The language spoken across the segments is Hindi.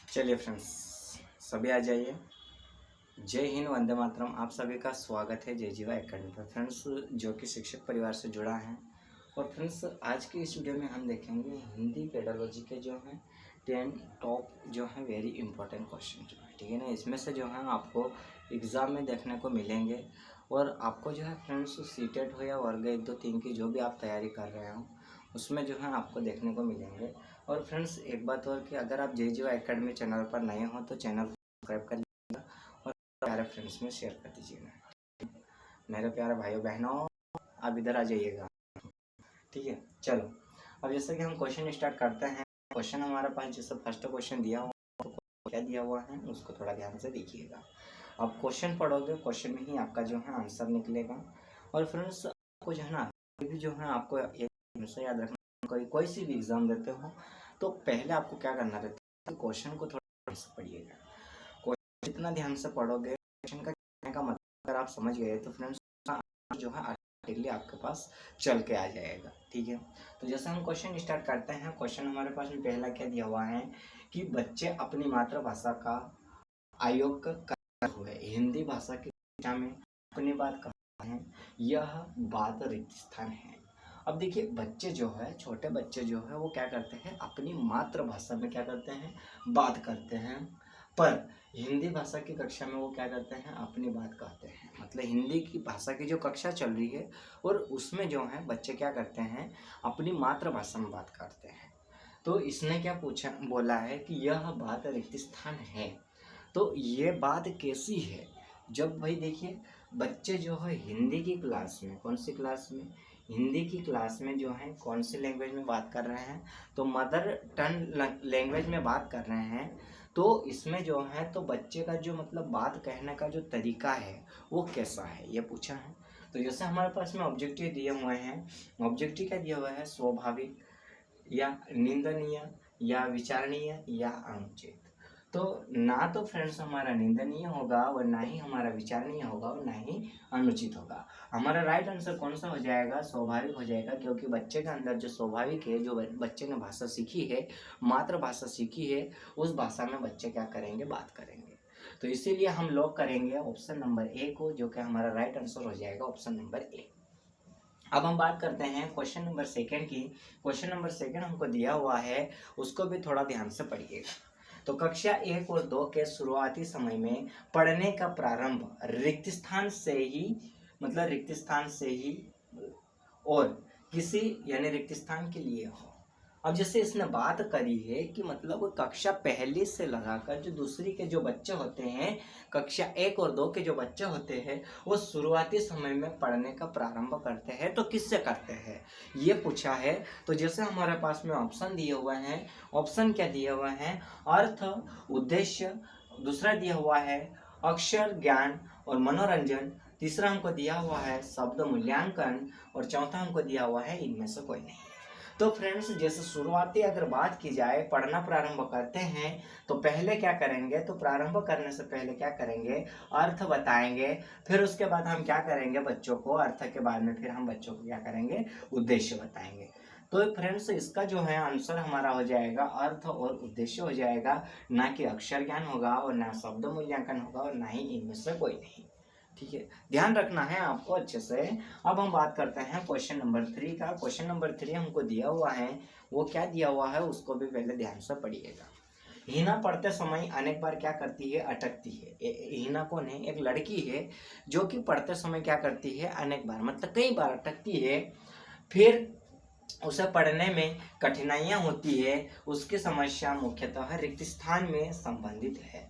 चलिए फ्रेंड्स, सभी आ जाइए। जय हिंद, वंदे मातरम। आप सभी का स्वागत है जय जीवा एकेडमी पर। फ्रेंड्स, जो कि शिक्षक परिवार से जुड़ा है। और फ्रेंड्स, आज की इस वीडियो में हम देखेंगे हिंदी पेडालॉजी के जो हैं 10 टॉप जो हैं वेरी इंपॉर्टेंट क्वेश्चन जो है, ठीक है ना। इसमें से जो है आपको एग्ज़ाम में देखने को मिलेंगे। और आपको जो है फ्रेंड्स, सीटेट हो या वर्ग 1, 2, 3 की जो भी आप तैयारी कर रहे हो उसमें जो है आपको देखने को मिलेंगे। और फ्रेंड्स, एक बात और कि अगर आप जय जीवा एकेडमी चैनल पर नए हो तो चैनल को सब्सक्राइब कर लीजिएगा और प्यारे फ्रेंड्स में शेयर कर दीजिएगा। मेरे प्यारे भाइयों बहनों, आप इधर आ जाइएगा, ठीक है। चलो, अब जैसे कि हम क्वेश्चन स्टार्ट करते हैं। क्वेश्चन हमारे पास जैसे फर्स्ट क्वेश्चन दिया हुआ तो क्या दिया हुआ है उसको थोड़ा ध्यान से देखिएगा। आप क्वेश्चन पढ़ोगे, क्वेश्चन में ही आपका जो है आंसर निकलेगा। और फ्रेंड्स, आपको जो है ना भी जो है आपको एक हमेशा याद रखना, कोई सी भी एग्ज़ाम देते हो तो पहले आपको क्या करना रहता है, क्वेश्चन को थोड़ा ध्यान से पढ़िएगा। क्वेश्चन जितना ध्यान से पढ़ोगे, क्वेश्चन का कहने का मतलब अगर आप समझ गए तो फ्रेंड्स जो है ऑटोमेटिकली आपके पास चल के आ जाएगा, ठीक है। तो जैसे हम क्वेश्चन स्टार्ट करते हैं, क्वेश्चन हमारे पास में पहला क्या दिया हुआ है कि बच्चे अपनी मातृभाषा का आयोग कर हुए हिंदी भाषा की कक्षा में अपनी बात करते हैं, यह बात रिक्त स्थान है। अब देखिए, बच्चे जो है, छोटे बच्चे जो है वो क्या करते हैं, अपनी मातृभाषा में क्या करते हैं, बात करते हैं। पर हिंदी भाषा की कक्षा में वो क्या करते हैं, अपनी बात कहते हैं। मतलब हिंदी की भाषा की जो कक्षा चल रही है और उसमें जो है बच्चे क्या करते हैं, अपनी मातृभाषा में बात करते हैं। तो इसने क्या पूछा, बोला है कि यह बात रिक्त स्थान है। तो ये बात कैसी है, जब भाई देखिए बच्चे जो है हिंदी की क्लास में, कौन सी क्लास में, हिंदी की क्लास में जो है कौन सी लैंग्वेज में बात कर रहे हैं, तो मदर टंग लैंग्वेज में बात कर रहे हैं। तो इसमें जो है तो बच्चे का जो मतलब बात कहने का जो तरीका है वो कैसा है, ये पूछा है। तो जैसे हमारे पास में ऑब्जेक्टिव दिए हुए हैं, ऑब्जेक्टिव क्या दिया हुआ है, स्वाभाविक या निंदनीय या विचारणीय या अनुचित। तो ना तो फ्रेंड्स हमारा निंदनीय होगा और ना ही हमारा विचारणीय होगा और ना ही अनुचित होगा। हमारा राइट आंसर कौन सा हो जाएगा, स्वाभाविक हो जाएगा। क्योंकि बच्चे के अंदर जो स्वाभाविक है, जो बच्चे ने भाषा सीखी है, मातृभाषा सीखी है, उस भाषा में बच्चे क्या करेंगे, बात करेंगे। तो इसीलिए हम लोग करेंगे ऑप्शन नंबर ए को, जो कि हमारा राइट आंसर हो जाएगा ऑप्शन नंबर ए। अब हम बात करते हैं क्वेश्चन नंबर सेकंड की। क्वेश्चन नंबर सेकंड हमको दिया हुआ है, उसको भी थोड़ा ध्यान से पढ़िएगा। तो कक्षा 1 और 2 के शुरुआती समय में पढ़ने का प्रारंभ रिक्त स्थान से ही, मतलब रिक्त स्थान से ही और किसी यानी रिक्त स्थान के लिए हो। अब जैसे इसने बात करी है कि मतलब कक्षा पहली से लगाकर जो दूसरी के जो बच्चे होते हैं, कक्षा 1 और 2 के जो बच्चे होते हैं, वो शुरुआती समय में पढ़ने का प्रारंभ करते हैं। तो किससे करते हैं, ये पूछा है। तो जैसे हमारे पास में ऑप्शन दिए हुए हैं, ऑप्शन क्या दिए हुए हैं, अर्थ, उद्देश्य, दूसरा दिया हुआ है अक्षर ज्ञान और मनोरंजन, तीसरा हमको दिया हुआ है शब्द मूल्यांकन और चौथा हमको दिया हुआ है इनमें से कोई नहीं। तो फ्रेंड्स, जैसे शुरुआती अगर बात की जाए, पढ़ना प्रारंभ करते हैं तो पहले क्या करेंगे, तो प्रारंभ करने से पहले क्या करेंगे, अर्थ बताएंगे। फिर उसके बाद हम क्या करेंगे, बच्चों को अर्थ के बाद में फिर हम बच्चों को क्या करेंगे, उद्देश्य बताएंगे। तो फ्रेंड्स, इसका जो है आंसर हमारा हो जाएगा अर्थ और उद्देश्य हो जाएगा, ना कि अक्षर ज्ञान होगा और ना शब्द मूल्यांकन होगा और ना ही इनमें से कोई नहीं, ठीक है। ध्यान रखना है आपको अच्छे से। अब हम बात करते हैं क्वेश्चन नंबर 3 का। क्वेश्चन नंबर 3 हमको दिया हुआ है, वो क्या दिया हुआ है उसको भी पहले ध्यान से पढ़िएगा। हिना पढ़ते समय अनेक बार क्या करती है, अटकती है। हिना कौन है, एक लड़की है जो कि पढ़ते समय क्या करती है, अनेक बार मतलब कई बार अटकती है। फिर उसे पढ़ने में कठिनाइयाँ होती है। उसकी समस्या मुख्यतः रिक्त स्थान में संबंधित है।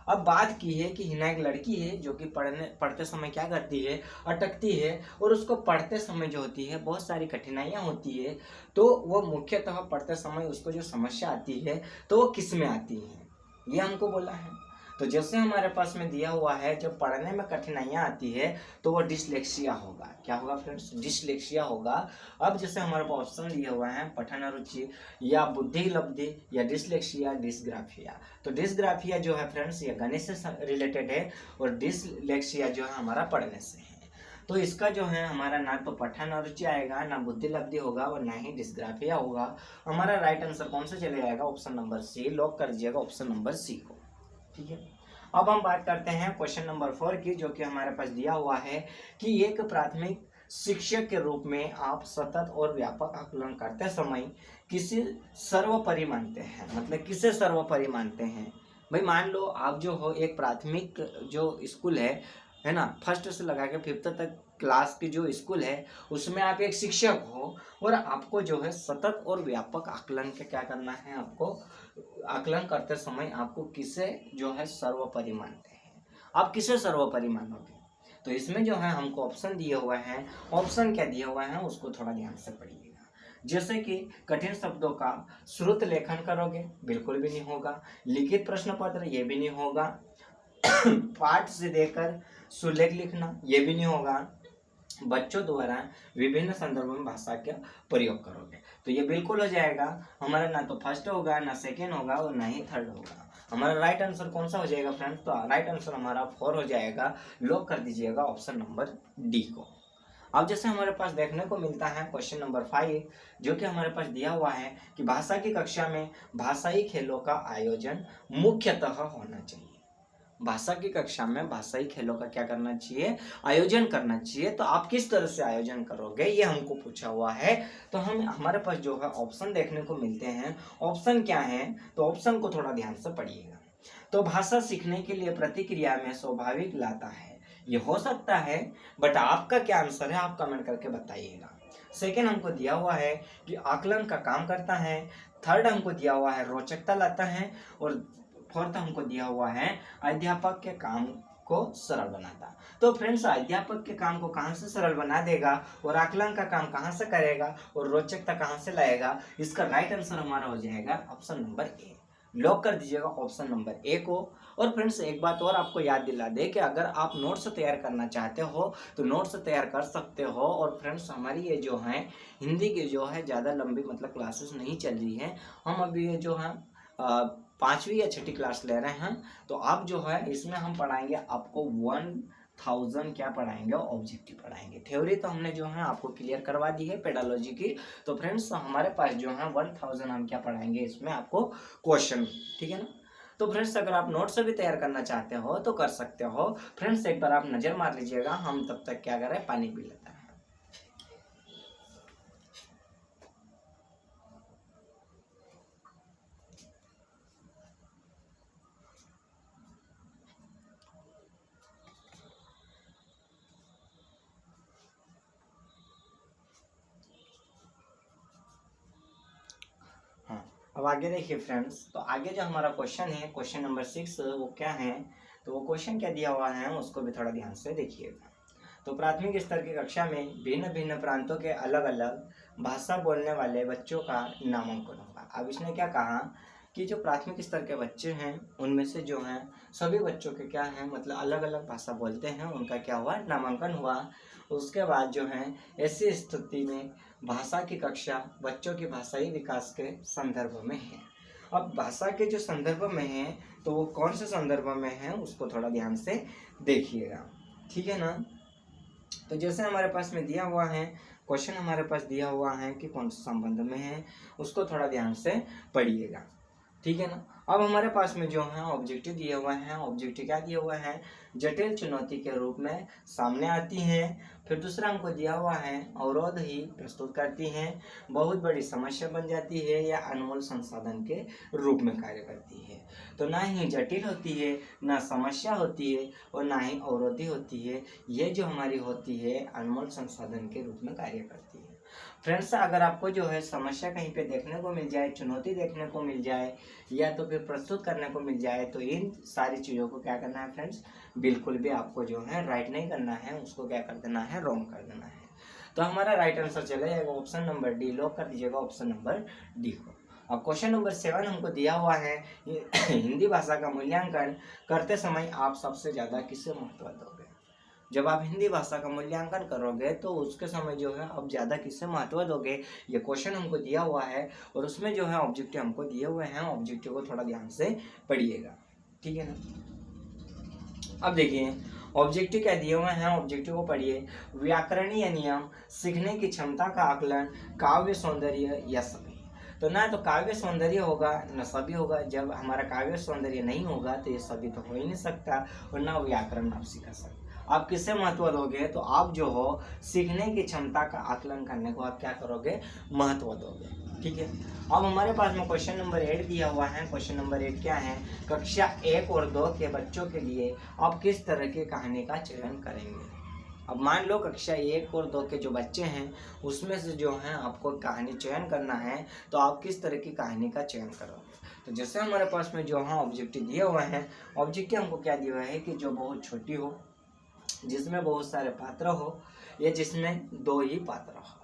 अब बात की है कि हिना एक लड़की है जो कि पढ़ते समय क्या करती है, अटकती है। और उसको पढ़ते समय जो होती है बहुत सारी कठिनाइयाँ होती है। तो वो मुख्यतः पढ़ते समय उसको जो समस्या आती है तो वो किस में आती है, ये हमको बोला है। तो जैसे हमारे पास में दिया हुआ है, जब पढ़ने में कठिनाइयाँ आती है तो वो डिसलेक्सिया होगा। क्या होगा फ्रेंड्स, डिसलेक्सिया होगा। अब जैसे हमारे पास ऑप्शन दिए हुए हैं पठन अरुचि या बुद्धि लब्धि या डिसलेक्सिया, डिसग्राफिया। तो डिसग्राफिया जो है फ्रेंड्स ये गणित से रिलेटेड है और डिसलेक्सिया जो है हमारा पढ़ने से है। तो इसका जो है हमारा ना तो पठन अरुचि आएगा, ना बुद्धि लब्धि होगा और ना ही डिस्ग्राफिया होगा। हमारा राइट आंसर कौन सा चले जाएगा? Option number C. लॉक कर दीजिएगा ऑप्शन नंबर सी को। ठीक है, अब हम बात करते हैं क्वेश्चन नंबर 4 की, जो कि हमारे पास दिया हुआ है कि एक प्राथमिक शिक्षक के रूप में आप सतत और व्यापक आकलन करते समय किसे सर्वोपरि मानते हैं? मतलब किसे सर्वोपरि मानते हैं? भाई मान लो आप जो हो एक प्राथमिक जो स्कूल है ना, फर्स्ट से लगा के 5th तक क्लास की जो स्कूल है उसमें आप एक शिक्षक हो और आपको जो है सतत और व्यापक आकलन के क्या करना है? आपको आकलन करते समय आपको किसे जो है सर्वोपरि मानते हैं? आप किसे सर्वोपरि मानोगे? तो इसमें जो है हमको ऑप्शन दिए हुए हैं। ऑप्शन क्या दिए हुए हैं उसको थोड़ा ध्यान से पढ़िएगा। जैसे कि कठिन शब्दों का श्रुत लेखन करोगे, बिल्कुल भी नहीं होगा। लिखित प्रश्न पत्र, ये भी नहीं होगा। पाठ से देकर सुलेख लिखना, ये भी नहीं होगा। बच्चों द्वारा विभिन्न संदर्भों में भाषा का प्रयोग करोगे, तो ये बिल्कुल हो जाएगा हमारा। ना तो फर्स्ट होगा, ना सेकेंड होगा और ना ही थर्ड होगा। हमारा राइट आंसर कौन सा हो जाएगा फ्रेंड्स? तो राइट आंसर हमारा 4 हो जाएगा। लॉक कर दीजिएगा ऑप्शन नंबर डी को। अब जैसे हमारे पास देखने को मिलता है क्वेश्चन नंबर 5, जो कि हमारे पास दिया हुआ है कि भाषा की कक्षा में भाषाई खेलों का आयोजन मुख्यतः होना चाहिए। भाषा की कक्षा में भाषाई खेलों का क्या करना चाहिए? आयोजन करना चाहिए। तो आप किस तरह से आयोजन करोगे ये हमको पूछा हुआ है। तो हम हमारे पास जो है ऑप्शन देखने को मिलते हैं। ऑप्शन क्या है? तो ऑप्शन को थोड़ा ध्यान से पढ़िएगा। तो भाषा सीखने के लिए प्रतिक्रिया में स्वाभाविक लाता है, ये हो सकता है, बट आपका क्या आंसर है आप कमेंट करके बताइएगा। सेकेंड हमको दिया हुआ है कि आकलन का काम करता है। थर्ड हमको दिया हुआ है रोचकता लाता है। और फोर्थ हमको दिया हुआ है अध्यापक के काम को सरल बनाता। तो फ्रेंड्स, अध्यापक के काम को कहाँ से सरल बना देगा और आकलन का काम कहाँ से करेगा और रोचकता कहाँ से लाएगा? इसका राइट आंसर हमारा हो जाएगा ऑप्शन नंबर ए। लॉक कर दीजिएगा ऑप्शन नंबर ए को। और फ्रेंड्स, एक बात और आपको याद दिला दे कि अगर आप नोट्स तैयार करना चाहते हो तो नोट्स तैयार कर सकते हो। और फ्रेंड्स, हमारी ये जो है हिंदी की जो है ज़्यादा लंबी मतलब क्लासेस नहीं चल रही है। हम अभी ये जो है 5वीं या 6ठी क्लास ले रहे हैं। तो आप जो है इसमें हम पढ़ाएंगे आपको 1000 क्या पढ़ाएंगे? ऑब्जेक्टिव पढ़ाएंगे। थ्योरी तो हमने जो है आपको क्लियर करवा दी है पेडालॉजी की। तो फ्रेंड्स, हमारे पास जो है 1000 हम क्या पढ़ाएंगे इसमें आपको? क्वेश्चन। ठीक है ना? तो फ्रेंड्स, अगर आप नोट्स भी तैयार करना चाहते हो तो कर सकते हो। फ्रेंड्स, एक बार आप नज़र मार लीजिएगा। हम तब तक क्या करें? पानी पी लेते हैं। अब आगे देखिए फ्रेंड्स, तो आगे जो हमारा क्वेश्चन है क्वेश्चन नंबर 6, वो क्या है? तो वो क्वेश्चन क्या दिया हुआ है उसको भी थोड़ा ध्यान से देखिएगा। तो प्राथमिक स्तर की कक्षा में भिन्न भिन्न प्रांतों के अलग अलग भाषा बोलने वाले बच्चों का नामांकन होगा। अब इसने क्या कहा कि जो प्राथमिक स्तर के बच्चे हैं उनमें से जो हैं सभी बच्चों के क्या हैं मतलब अलग अलग भाषा बोलते हैं, उनका क्या हुआ? नामांकन हुआ। उसके बाद जो है ऐसी स्थिति में भाषा की कक्षा बच्चों की भाषाई विकास के संदर्भ में है। अब भाषा के जो संदर्भ में है तो वो कौन से संदर्भ में है उसको थोड़ा ध्यान से देखिएगा। ठीक है ना? तो जैसे हमारे पास में दिया हुआ है क्वेश्चन, हमारे पास दिया हुआ है कि कौन से संबंध में है, उसको थोड़ा ध्यान से पढ़िएगा। ठीक है ना? अब हमारे पास में जो है ऑब्जेक्टिव दिए हुए हैं। ऑब्जेक्टिव क्या दिए हुए हैं? जटिल चुनौती के रूप में सामने आती हैं। फिर दूसरा हमको दिया हुआ है अवरोध ही प्रस्तुत करती हैं, बहुत बड़ी समस्या बन जाती है या अनमोल संसाधन के रूप में कार्य करती है। तो ना ही जटिल होती है, ना समस्या होती है और ना ही अवरोधी होती है। ये जो हमारी होती है अनमोल संसाधन के रूप में कार्य करती है। फ्रेंड्स, अगर आपको जो है समस्या कहीं पे देखने को मिल जाए, चुनौती देखने को मिल जाए या तो फिर प्रस्तुत करने को मिल जाए, तो इन सारी चीज़ों को क्या करना है फ्रेंड्स? बिल्कुल भी आपको जो है राइट नहीं करना है, उसको क्या कर देना है? रॉन्ग कर देना है। तो हमारा राइट आंसर चला जाएगा ऑप्शन नंबर डी। लॉक कर दीजिएगा ऑप्शन नंबर डी को। अब क्वेश्चन नंबर 7 हमको दिया हुआ है हिंदी भाषा का मूल्यांकन करते समय आप सबसे ज़्यादा किसे महत्व दोगे? जब आप हिंदी भाषा का मूल्यांकन करोगे तो उसके समय जो है आप ज़्यादा किससे महत्व दोगे? ये क्वेश्चन हमको दिया हुआ है और उसमें जो है ऑब्जेक्टिव हमको दिए हुए हैं। ऑब्जेक्टिव को थोड़ा ध्यान से पढ़िएगा। ठीक है ना? अब देखिए ऑब्जेक्टिव क्या दिए हुए हैं, ऑब्जेक्टिव को पढ़िए। व्याकरणीय नियम, सीखने की क्षमता का आकलन, काव्य सौंदर्य या सभी। तो ना तो काव्य सौंदर्य होगा न सभी होगा। जब हमारा काव्य सौंदर्य नहीं होगा तो ये सभी तो हो ही नहीं सकता, और ना व्याकरण आप सीख सकते। आप किससे महत्व दोगे, तो आप जो हो सीखने की क्षमता का आकलन करने को आप क्या करोगे, महत्व दोगे। ठीक है, अब हमारे पास में क्वेश्चन नंबर 8 दिया हुआ है। क्वेश्चन नंबर 8 क्या है, कक्षा 1 और 2 के बच्चों के लिए आप किस तरह की कहानी का चयन करेंगे। अब मान लो कक्षा 1 और 2 के जो बच्चे हैं उसमें से जो है आपको कहानी चयन करना है, तो आप किस तरह की कहानी का चयन करोगे। तो जैसे हमारे पास में जो है ऑब्जेक्टिव दिए हुए हैं, ऑब्जेक्टिव हमको क्या दिया हुआ है कि जो बहुत छोटी हो, जिसमें बहुत सारे पात्र हो, या जिसमें 2 ही पात्र हो।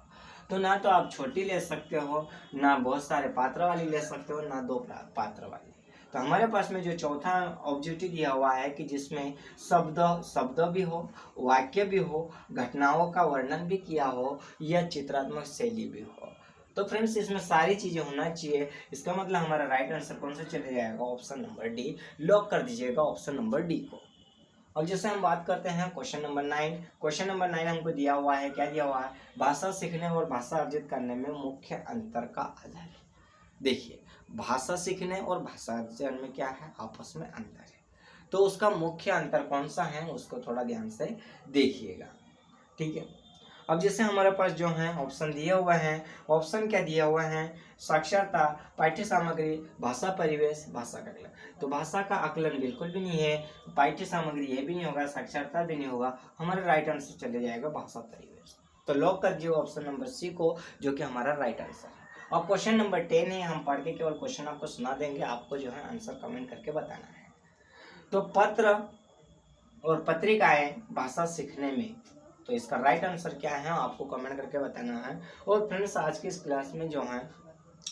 तो ना तो आप छोटी ले सकते हो, ना बहुत सारे पात्र वाली ले सकते हो, ना 2 पात्र वाली। तो हमारे पास में जो चौथा ऑब्जेक्टिव दिया हुआ है कि जिसमें शब्द भी हो, वाक्य भी हो, घटनाओं का वर्णन भी किया हो, या चित्रात्मक शैली भी हो। तो फ्रेंड्स इसमें सारी चीजें होना चाहिए। इसका मतलब हमारा राइट आंसर कौन सा चले जाएगा, ऑप्शन नंबर डी। लॉक कर दीजिएगा ऑप्शन नंबर डी को। अब जैसे हम बात करते हैं क्वेश्चन नंबर 9। क्वेश्चन नंबर 9 हमको दिया हुआ है, क्या दिया हुआ है, भाषा सीखने और भाषा अर्जित करने में मुख्य अंतर का आधार। देखिए, भाषा सीखने और भाषा अर्जन में क्या है, आपस में अंतर है। तो उसका मुख्य अंतर कौन सा है उसको थोड़ा ध्यान से देखिएगा। ठीक है, अब जैसे हमारे पास जो है ऑप्शन दिए हुए हैं, ऑप्शन क्या दिया हुआ है, साक्षरता, पाठ्य सामग्री, भाषा परिवेश, भाषा का आकलन। तो भाषा का आकलन बिल्कुल भी नहीं है, पाठ्य सामग्री ये भी नहीं होगा, साक्षरता भी नहीं होगा। हमारा राइट आंसर चले जाएगा भाषा परिवेश। तो लॉक कर दिए ऑप्शन नंबर सी को, जो कि हमारा राइट आंसर है। और क्वेश्चन नंबर 10 है, हम पढ़ के केवल क्वेश्चन आपको सुना देंगे, आपको जो है आंसर कमेंट करके बताना है। तो पत्र और पत्रिकाएं भाषा सीखने में, तो इसका राइट आंसर क्या है आपको कमेंट करके बताना है। और फ्रेंड्स आज की इस क्लास में जो है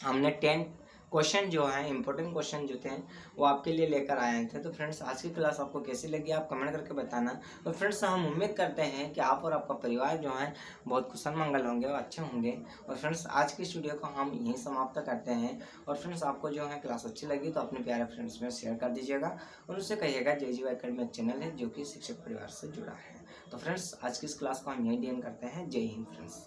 हमने 10 क्वेश्चन जो है इंपॉर्टेंट क्वेश्चन जो थे वो आपके लिए लेकर आए थे। तो फ्रेंड्स आज की क्लास आपको कैसी लगी आप कमेंट करके बताना। और फ्रेंड्स हम उम्मीद करते हैं कि आप और आपका परिवार जो है बहुत कुशल मंगल होंगे और अच्छे होंगे। और फ्रेंड्स आज की इस वीडियो को हम यहीं समाप्त करते हैं। और फ्रेंड्स आपको जो है क्लास अच्छी लगी तो अपने प्यारे फ्रेंड्स में शेयर कर दीजिएगा, और उससे कहिएगा JGY एकेडमी चैनल है जो कि शिक्षक परिवार से जुड़ा है। तो फ्रेंड्स आज की इस क्लास को हम यहीं एंड करते हैं। जय हिंद फ्रेंड्स।